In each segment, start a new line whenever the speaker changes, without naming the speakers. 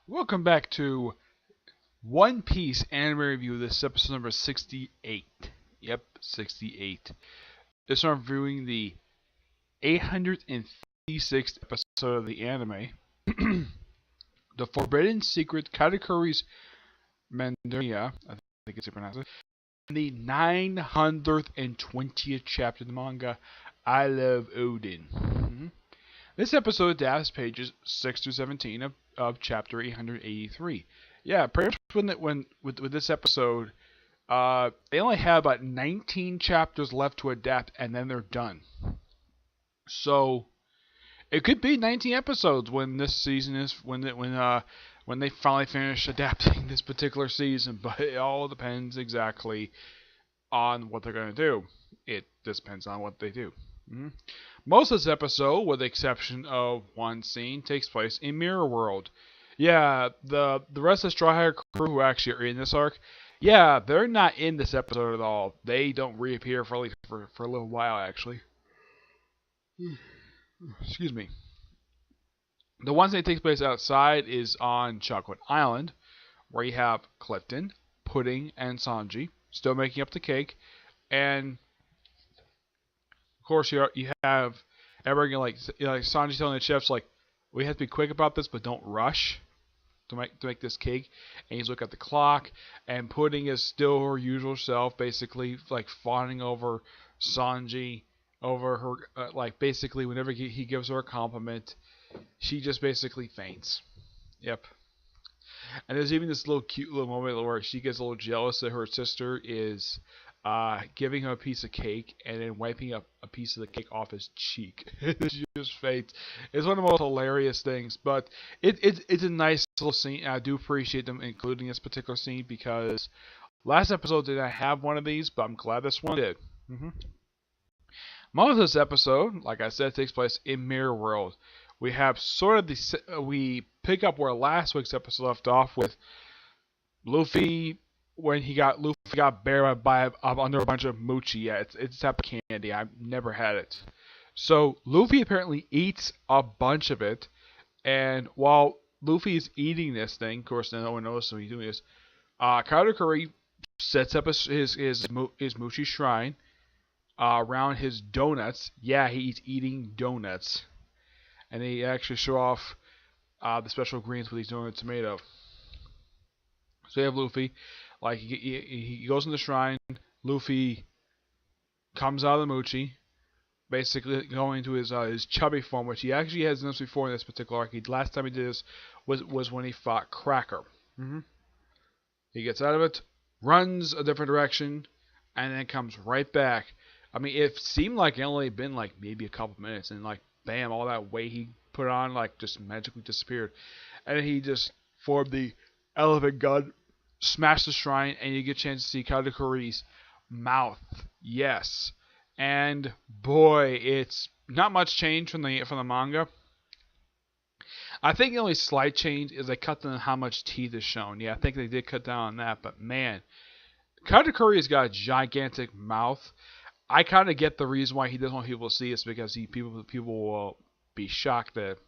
Welcome back to One Piece anime review. This is episode number 68. Yep, 68. This I'm reviewing the 856th episode of the anime, The Forbidden Secret Katakuri's Merienda, I think it's pronounced it, and the 920th chapter of the manga, I Love Oden. This episode adapts pages 6 through 17 of chapter 883. Yeah, pretty much with this episode, they only have about 19 chapters left to adapt, and then they're done. So it could be 19 episodes when this season is when they finally finish adapting this particular season. But it all depends exactly on what they're gonna do. It just depends on what they do. Most of this episode, with the exception of one scene, takes place in Mirror World. Yeah, the rest of the Straw Hat crew who actually are in this arc, yeah, they're not in this episode at all. They don't reappear for a little while, actually. Excuse me. The one thing that takes place outside is on Chocolate Island, where you have Clifton, Pudding, and Sanji still making up the cake, and of course you have everyone like Sanji telling the chefs like, we have to be quick about this, but don't rush to make this cake. And he's looking at the clock, and Pudding is still her usual self, basically like fawning over Sanji, over her like basically whenever he gives her a compliment, she just basically faints. Yep. And there's even this little cute little moment where she gets a little jealous that her sister is giving him a piece of cake and then wiping up a piece of the cake off his cheek. She just faints. It's one of the most hilarious things, but it's a nice little scene. I do appreciate them including this particular scene because last episode did not have one of these, but I'm glad this one did. Most of this episode, like I said, takes place in Mirror World. We have sort of we pick up where last week's episode left off with Luffy when Luffy got buried by under a bunch of mochi. Yeah, it's a type of candy. I've never had it. So Luffy apparently eats a bunch of it, and while Luffy is eating this thing, of course no one knows so he's doing this. Katakuri sets up his mochi shrine around his donuts. Yeah, he's eating donuts, and they actually show off the special greens with these donuts made of. So you have Luffy. Like he goes in the shrine. Luffy comes out of the mochi, basically going into his chubby form, which he actually has done this before in this particular arc. Last time he did this was when he fought Cracker. He gets out of it, runs a different direction, and then comes right back. I mean, it seemed like it only been like maybe a couple minutes, and like bam, all that weight he put on like just magically disappeared, and then he just formed the elephant gun. Smash the shrine, and you get a chance to see Katakuri's mouth. Yes, and boy, it's not much change from the manga. I think the only slight change is they cut down on how much teeth is shown. Yeah, I think they did cut down on that, but man, Katakuri's got a gigantic mouth. I kind of get the reason why he doesn't want people to see this because people will be shocked at it.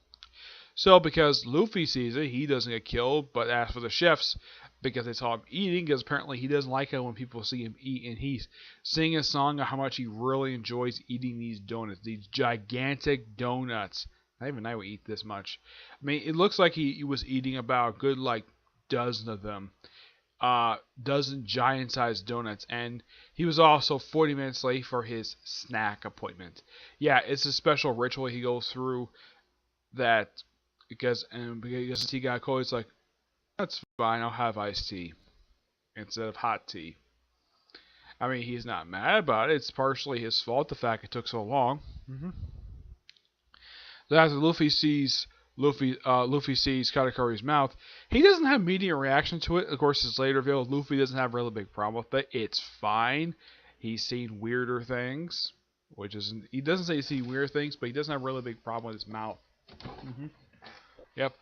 So because Luffy sees it, he doesn't get killed, but as for the chefs, because they saw him eating, because apparently he doesn't like it when people see him eat, and he's singing a song of how much he really enjoys eating these donuts, these gigantic donuts. Not even I would eat this much. I mean, it looks like he was eating about a good like dozen of them, dozen giant-sized donuts, and he was also 40 minutes late for his snack appointment. Yeah, it's a special ritual he goes through that because he got cold. It's like, that's fine, I'll have iced tea instead of hot tea. I mean, he's not mad about it. It's partially his fault, the fact it took so long. So after Luffy sees Katakuri's mouth, he doesn't have immediate reaction to it. Of course, it's later revealed Luffy doesn't have a really big problem with it. It's fine. He's seen weirder things, he doesn't say he's seen weird things, but he doesn't have a really big problem with his mouth. Yep.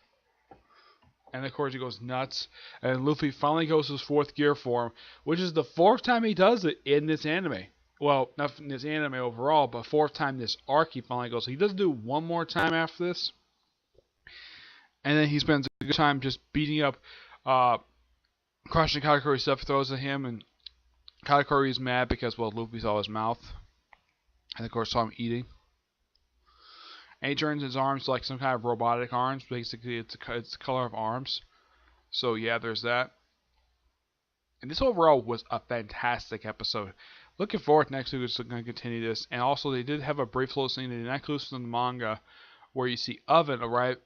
And of course he goes nuts, and Luffy finally goes to his fourth gear form, which is the fourth time he does it in this anime. Well, not in this anime overall, but fourth time this arc he finally goes. So he doesn't do one more time after this, and then he spends a good time just beating up, crushing Katakuri stuff, throws at him, and Katakuri is mad because, well, Luffy saw his mouth, and of course saw him eating. And he turns his arms to like some kind of robotic arms. Basically, it's the color of arms. So yeah, there's that. And this overall was a fantastic episode. Looking forward to next week, we're going to continue this. And also, they did have a brief little scene they did not include in the manga, where you see Oden arrive,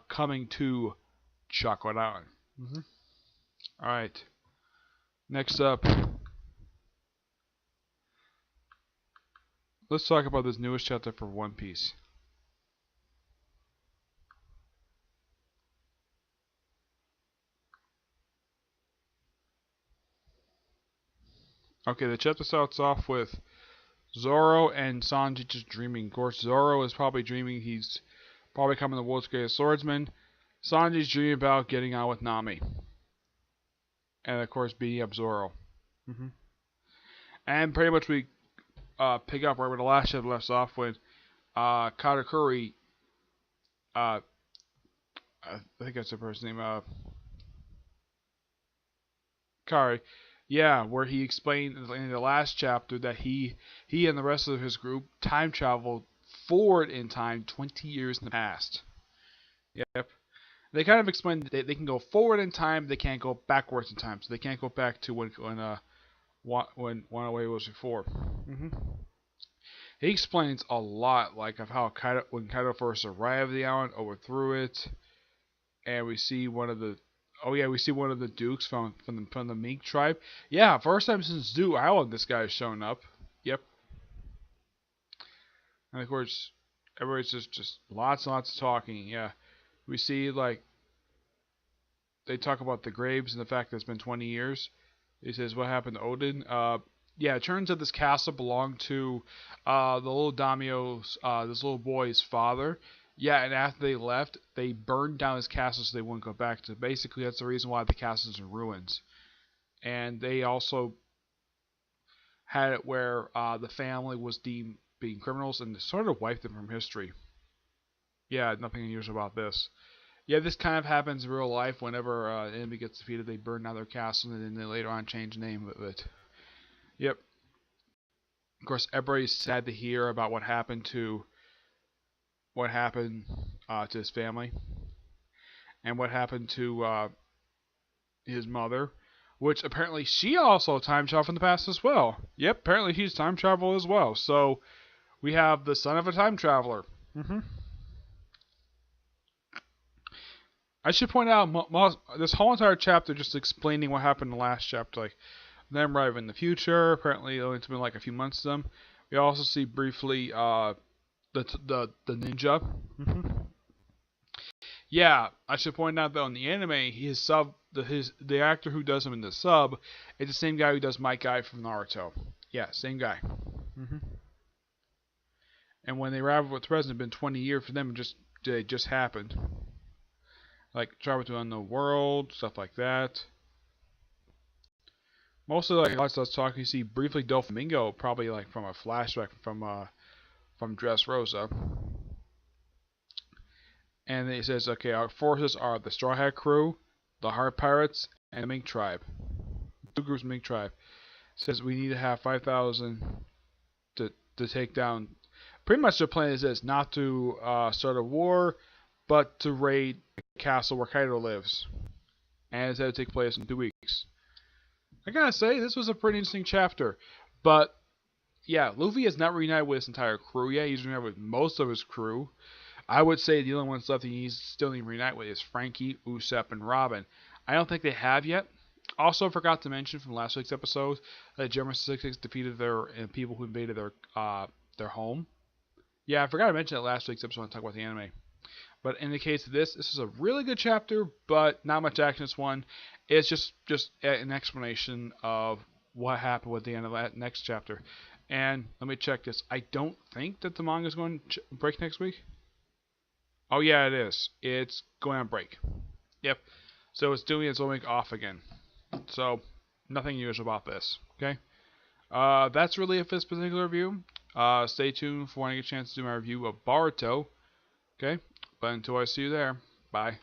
coming to Chocolate Island. All right. Next up, let's talk about this newest chapter for One Piece. Okay, the chapter starts off with Zoro and Sanji just dreaming. Of course, Zoro is probably dreaming he's probably becoming the world's greatest swordsman. Sanji's dreaming about getting out with Nami. And of course, beating up Zoro. And pretty much we pick up right where the last chapter left off with Katakuri. I think that's the person's name. Kari. Yeah, where he explained in the last chapter that he and the rest of his group time traveled forward in time 20 years in the past. Yep. They kind of explained that they can go forward in time, they can't go backwards in time. So they can't go back to when One Away was before. He explains a lot, like of how when Kaido first arrived at the island, overthrew it, and we see one of the dukes from the Mink tribe. Yeah, first time since Duke Island this guy has shown up. Yep. And of course, everybody's just lots and lots of talking. Yeah, we see like they talk about the graves and the fact that it's been 20 years. He says, what happened to Oden? Yeah, it turns out this castle belonged to the little daimyo's, this little boy's father. Yeah, and after they left, they burned down his castle so they wouldn't go back to. Basically, that's the reason why the castle's in ruins. And they also had it where the family was deemed being criminals and sort of wiped them from history. Yeah, nothing unusual about this. Yeah, this kind of happens in real life. Whenever an enemy gets defeated, they burn down their castle and then they later on change the name of it. Yep. Of course, everybody's sad to hear about what happened to his family and what happened to his mother, which apparently she also time traveled in the past as well. Yep, apparently he's time traveled as well. So we have the son of a time traveler. I should point out this whole entire chapter just explaining what happened in the last chapter, like them arriving in the future. Apparently, it's been like a few months to them. We also see briefly the ninja. Yeah, I should point out though in the anime, the actor who does him in the sub is the same guy who does my guy from Naruto. Yeah, same guy. And when they arrived with the president, it's been 20 years for them. It just happened. Like travel to another world, stuff like that. Mostly like lots of talking. You see briefly Doflamingo, probably like from a flashback from Dressrosa. And it says, okay, our forces are the Straw Hat Crew, the Heart Pirates, and the Mink Tribe. 2 groups of Mink Tribe. It says we need to have 5,000 to take down. Pretty much the plan is this: not to start a war, but to raid the castle where Kaido lives. And it's going to take place in 2 weeks. I gotta say, this was a pretty interesting chapter. But, yeah, Luffy has not reunited with his entire crew yet. He's reunited with most of his crew. I would say the only ones left he still needs to reunite with is Frankie, Usopp, and Robin. I don't think they have yet. Also, forgot to mention from last week's episode that German Six defeated their people who invaded their home. Yeah, I forgot to mention that last week's episode when I talked about the anime. But in the case of this is a really good chapter, but not much action in this one. It's just an explanation of what happened with the end of that next chapter. And let me check this. I don't think that the manga is going to break next week. Oh yeah, it is. It's going on break. Yep. So it's doing its own week off again. So nothing unusual about this. Okay. That's really it for this particular review. Stay tuned for when I get a chance to do my review of Boruto. Okay. But until I see you there, bye.